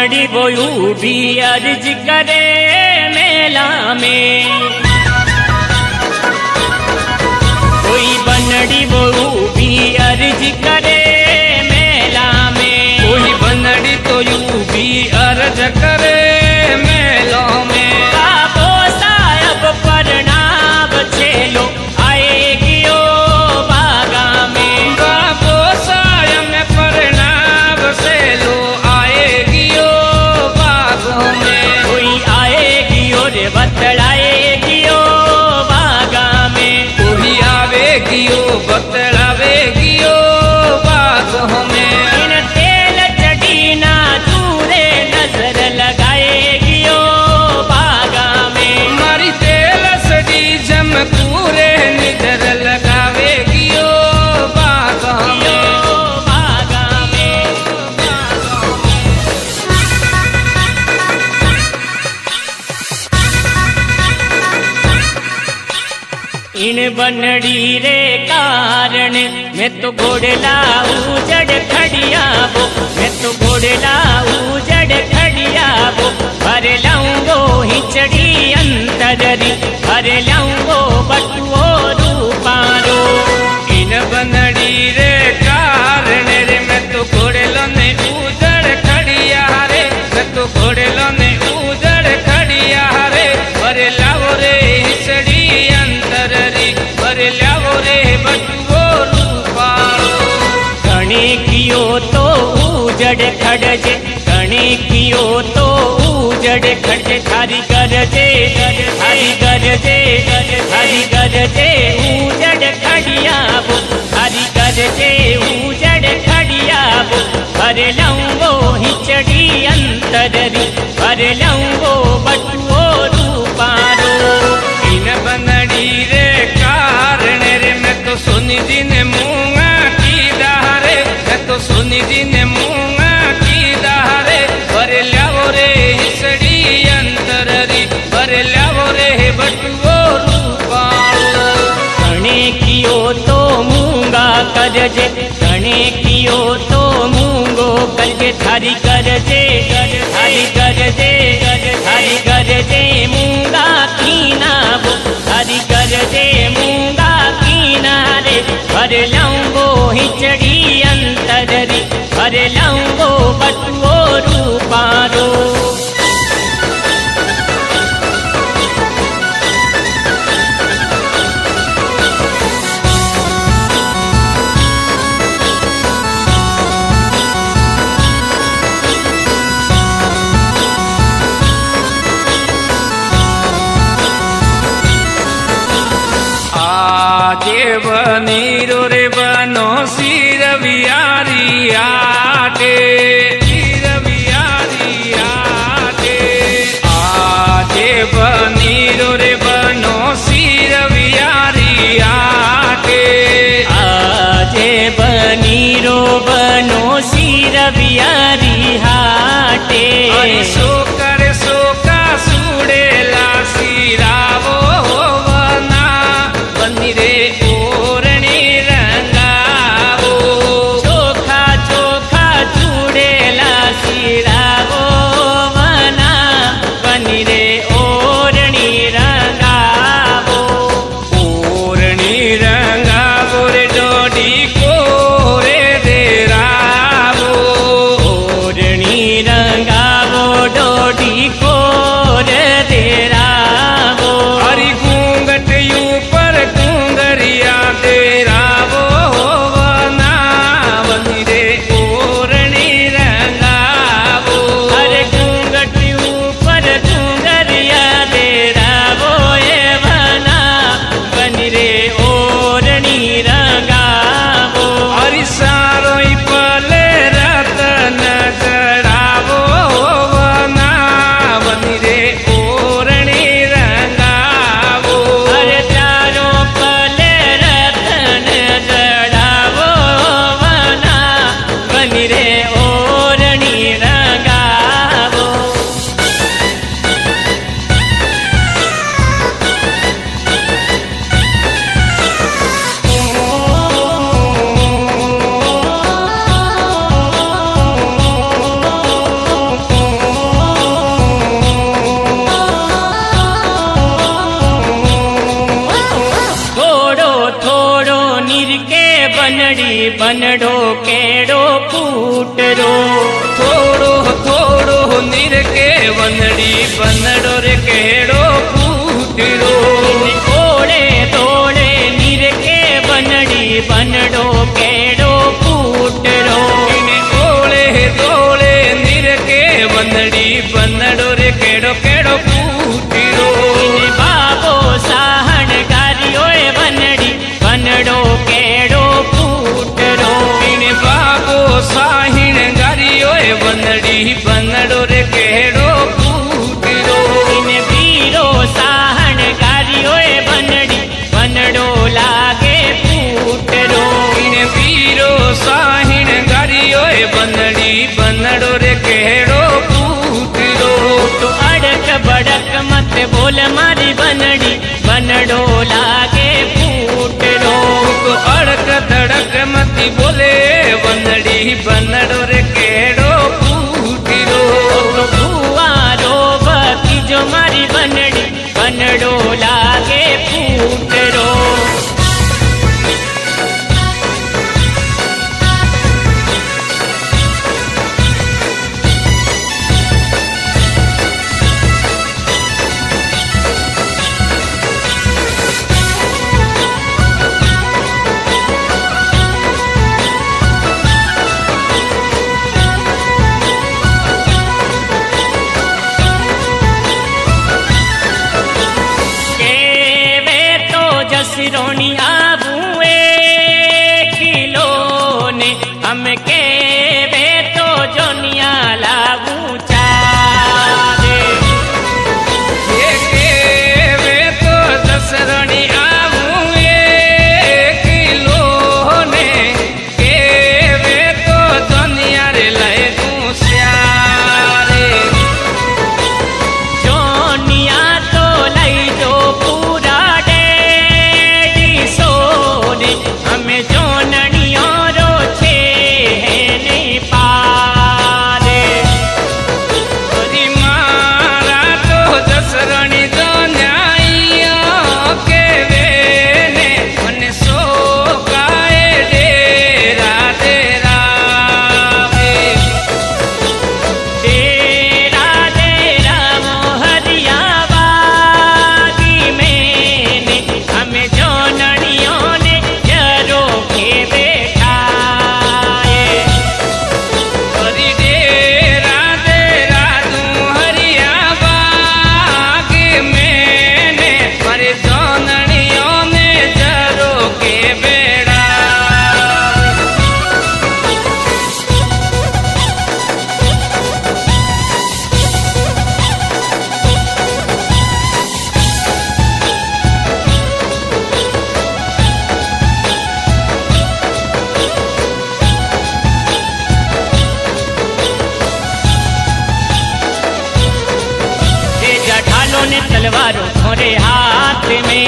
बनड़ी बोयू भी अर्ज करे मेला में, कोई बनड़ी बोयू भी अर्ज करे मेला में, कोई बनड़ी तो यू भी अर्ज करे मेला में। बाबो साहब प्रणाम छेलो आएगी ओ बागा में, बाबो साहब प्रणाम से लो आएगी ओ बागों में। कोई आएगी और बतलाएगी ओ बागा में, कोई आवेगी ओ बतलावेगी ओ बागों में। इन तेल चढ़ी ना दूरे नजर लगाएगी ओ बागा में, मारी तेल सड़ी जमकूरे निधर लगावेगी ओ बागों में। ओ बागा में। इन बनड़ी रे कारण मैं तो घोड़ला उजड़ खड़िया वो, मैं तो घोड़ला उजड़ खड़िया वो, भर लाऊंगो हिचड़ी अंतररी, भर लाऊंगो बटुओ रूपारो। इन बनड़ी रे कारण रे मैं तो घोड़ेलो ने उजड़ खड़िया रे, मैं तो घोड़ेलो ने उजड़ खड़िया रे। अरे लाओ रे हिचड़ी अंतररी, अरे लाओ रे बटुओ रूपारो। गणे कियो तो उजड़ खड़जे, गणे कियो तो उजड़ खड़जे, थारी गरजे थारी गरजे थारी गरजे उजड़ खड़िया वो, थारी गरजे उजड़ खड़िया वो, भर लाऊंगो हिचड़ी अंतररी, भर लाऊंगो बटुओ रूपारो। इन बनड़ी रे कारण रे मैं तो सोनी जी ने मुँगा की दारे, मैं तो सोनी जी ने मुँगा की दारे। अरे लाओ रे हिसड़ी अंतररी, अरे लाओ रे बटुओ रूपारो। गणे कियो तो मूंगा करजे, गणे कियो तो मूंगो करजे, थारी करजे थारी करजे थारी करजे मूंगा कीना वो, थारी करजे मूंगा कीना रे, भर लाऊंगो हिचड़ी अंतररी, भर लाऊंगो बटुओ रूपारो। आजे बनीरो रे बनो सिर वियारी आटे, सिर वियारी आटे। आजे बनीरो रे बनो सिर वियारी आटे, आजे बनीरो बनो सिर बियारी हाटे। सोका सुड़ेला सिरावो वना, बनी रे ओरणी रंगावो। चोखा चोखा चूड़ेला सिरावो वना, बनी रे ओरणी रंगावो। ओरणी रंगावो रे डोडी कोरे दे रावो, ओरणी रंगावो डो बनड़ो केड़ो कूटरो। थोड़ो थोड़ो नीर के वनड़ी बनड़ो रे केड़ो कूटरो। ओड़े दौड़े नीर के बनड़ी बनड़ो केड़ो कूटरो। ओड़े दौड़े नीर के वनड़ी बनड़ो रे केड़ो केड़ो कूटरो। बाबो साहण गारियो बनड़ी बनड़ो केड़ो कूटरो। बाबो साहिण गारियो बनड़ी बनड़ो रे केड़ो कूटरो। वीरो साहण गारियो बनड़ी बनड़ो लागे फूटरो। वीरो साहिण गारियो बनड़ी बनड़ो रे केड़ो कूटरो। तो अड़क बड़क मत बोल मारी बनड़ी बनड़ो लागे फूटरो। तो अड़क धड़क मती बोले बनड़ी बनड़ो रे केड़ो कूटरो। तो भुआरो बकी जो मारी बनड़ी बनड़ो लागे फूटरो। सिरोनी आबुए किलो ने हम के वे तो जोनिया लागू चारे। ये के वे तो दसरणी आबुए किलो ने के वे तो जोनिया रे लय तू स्यारे। जोनिया तो लई जो पूरा हमें जोननियों रो छे नहीं पारे। हरी मारा तो दसरणी जोन्याइयो के वेने मन सो गाए डेरा डेरा वे। डेरा डेरा मोहरिया बागी मैंने हमें जोननियों ने जरो के बैठाए। हरी डेरा डेरा तू हरिया बाग मैंने मरे जोननियों ने जरो के बेड़ा। ढालो ने तलवारों थोड़े हाथ में।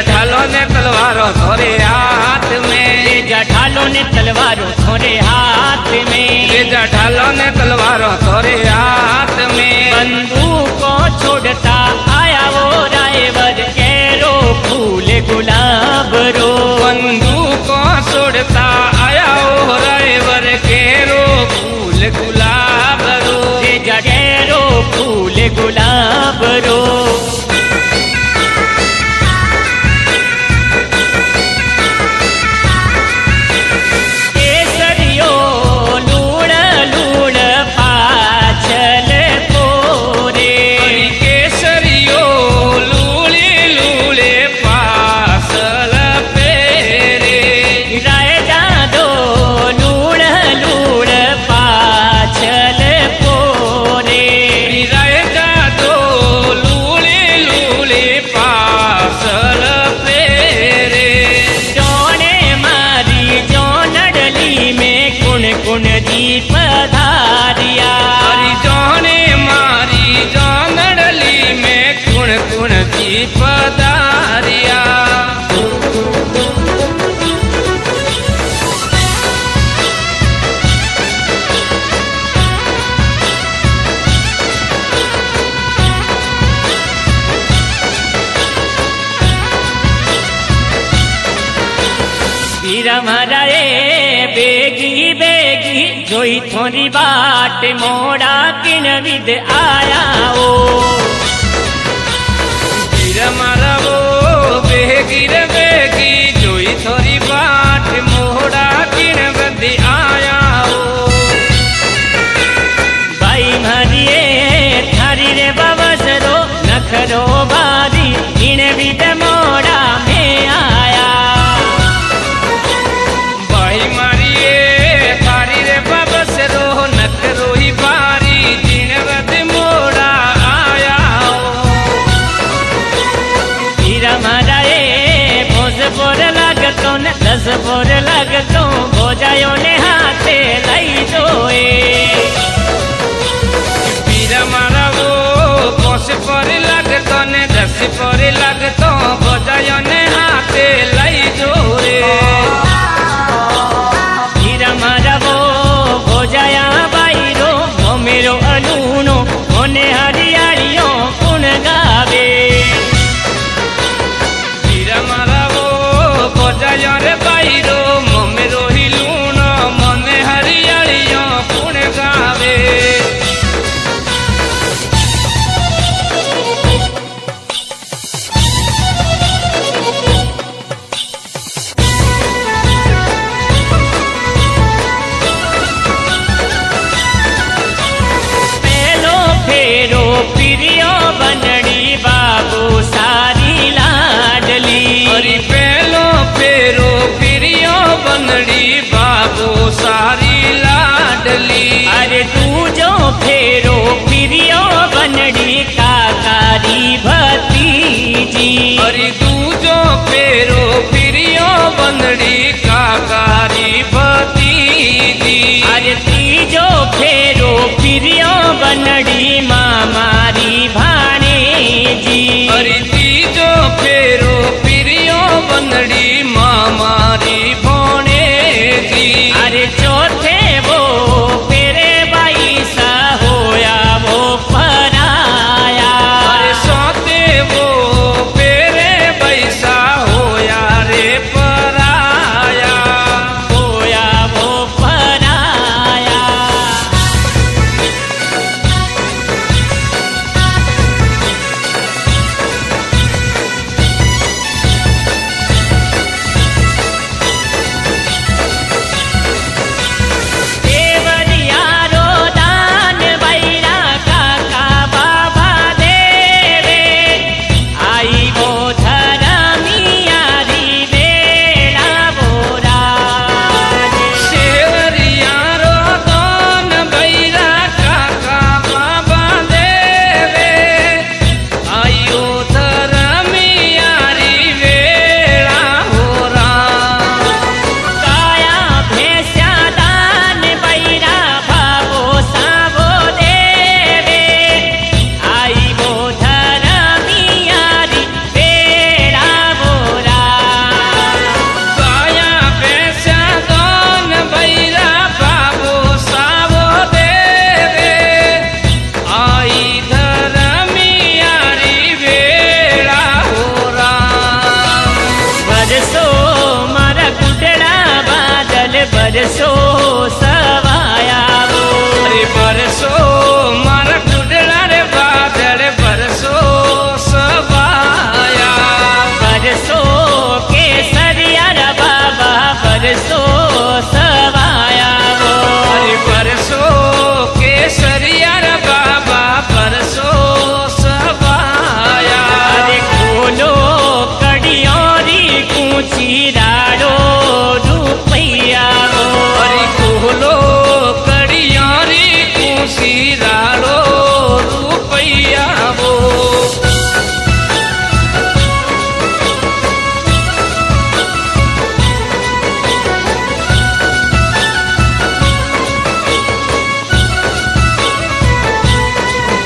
ढालो ने तलवारों थोड़े हाथ में। ढालो ने तलवारों थोड़े हाथ में। ढालो ने तलवारों थोड़े हाथ में। बंदूकों छोड़ता आया वो रायवर केरो फूल गुलाब रो। बंदूकों छोड़ता आया वो रायवर केरो फूल गुलाब रो। जगेरो फूल गुलाब रो। केसरियो लूड़ लूड़ पाछल पोरे। केसरियो लूले लूले पासल पेरे। राय जादो लूड़ लूड़ पाछल पोरे। राय जादो लूले लूले पासल पेरे। जोने मारी जोनडली में कुण कुण दीप धारिया। हरी जोने मारी जोनडली में कुण कुण दीप धारिया। वीर मारा बेगी बेगी जोई थोड़ी बाट मोड़ा किन विद आया ओ वीर मारा वो बेगी रे बेगी जोई थोड़ी बाट मोड़ा किन विद आया ओ भाई मारिए थारी रे बवसरो नखरो बारी इन विद मोड़ा में आया भाई मारिए थारी रे बवसरो नखरो ही बारी जिन विद मोड़ा आया हीरा मारा बोर लागतो ने 10 बोर लागतो भोजायो ने हाथे लई जोए वीर मारा वो 5 पर लागतो ने 10 पर लागतो भोजायो ने हाथे लई जोए हीरा मारा वो भोजाया बाईरो मेरो अलूनो मोने हरियालियो कुण गावे वीर मारा वो भोजायो रे बाईरो मेरो ही लूनो मने हरियालियो कुण गावे पेलो फेरो पिरियो बनड़ी बाबू सारी लाडली हरी पेलो फेरो पिरियो बनड़ी बाबू सारी लाडली अरे तू जो फेरो पिरियो बनड़ी काकारी भतीजी हरी तू जो फेरो पिरियो बनड़ी काकारी भतीजी अरे तीजो फेरो पिरियो बनड़ी मामारी भाणेजी हरी तीजो फेरो पिरियो बनड़ी मामारी भोणेजी अरे चौथे वो फेरे बाई सा होया वो पराया अरे सोते वो फेरे बैसा होया रे पराया होया वो पराया देवरियारो दान बैरा काका बाबा देवे आई वो धरमियारी बेड़ा बोराज शेवरियारो दोन बैरा काका बाबा देवे आयो धरमियारी वेळा होरा काया भेस्या दान बैरा भावो सावो देवे आई वो धरमियारी बेड़ा बोराज काया बेसा दोन बैरा बाबो सावो देवे आई धरमियारी वेळा होरा बरसो मारा कुटड़ा बादल बरसो सवाया वो अरे बरसो मारा कुडला रे बादल बरसो सवाया बरसो केसरिया रा बाबा बरसो सवाया वो अरे बरसो केसरिया रे बाबा बरसो सवाया अरे खोलो कड़ियोरी कूची राड़ो रुपैया वो अरे कोलो कड़ियारी कुसी राड़ो रुपैया वो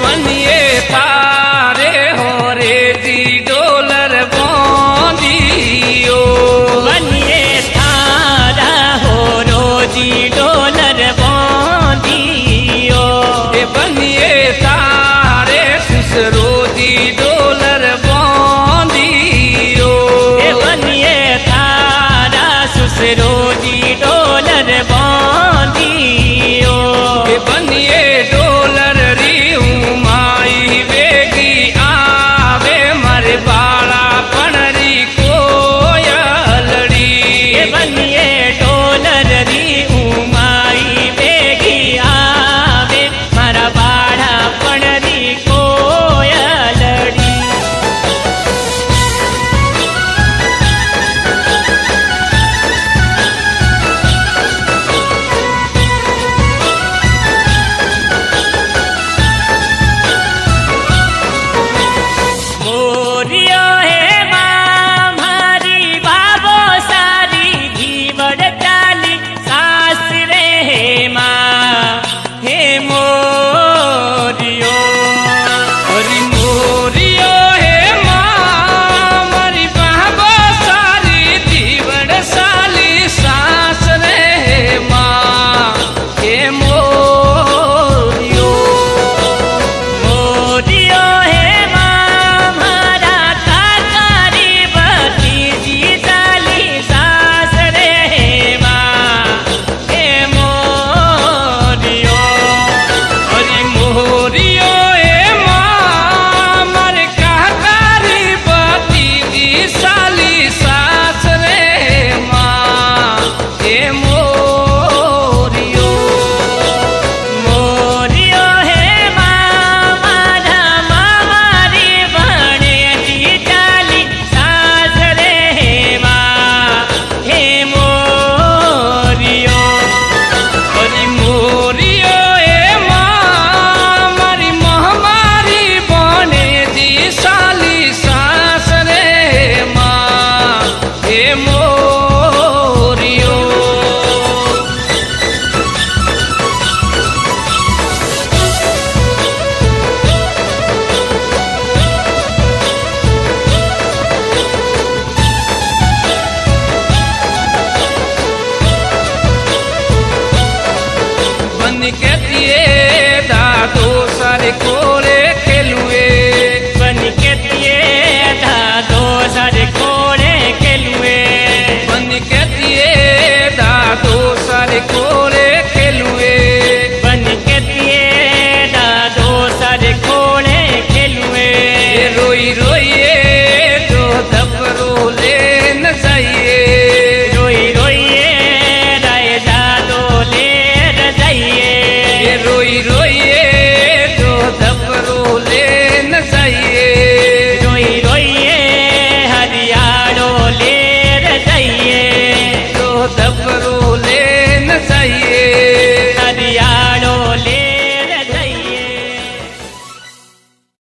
बनिए तारे हो रे जी डोलर बोंदियो बनिए थारा हो रोजी डोलर बांधियो बनिए तारे सुसरो दी डो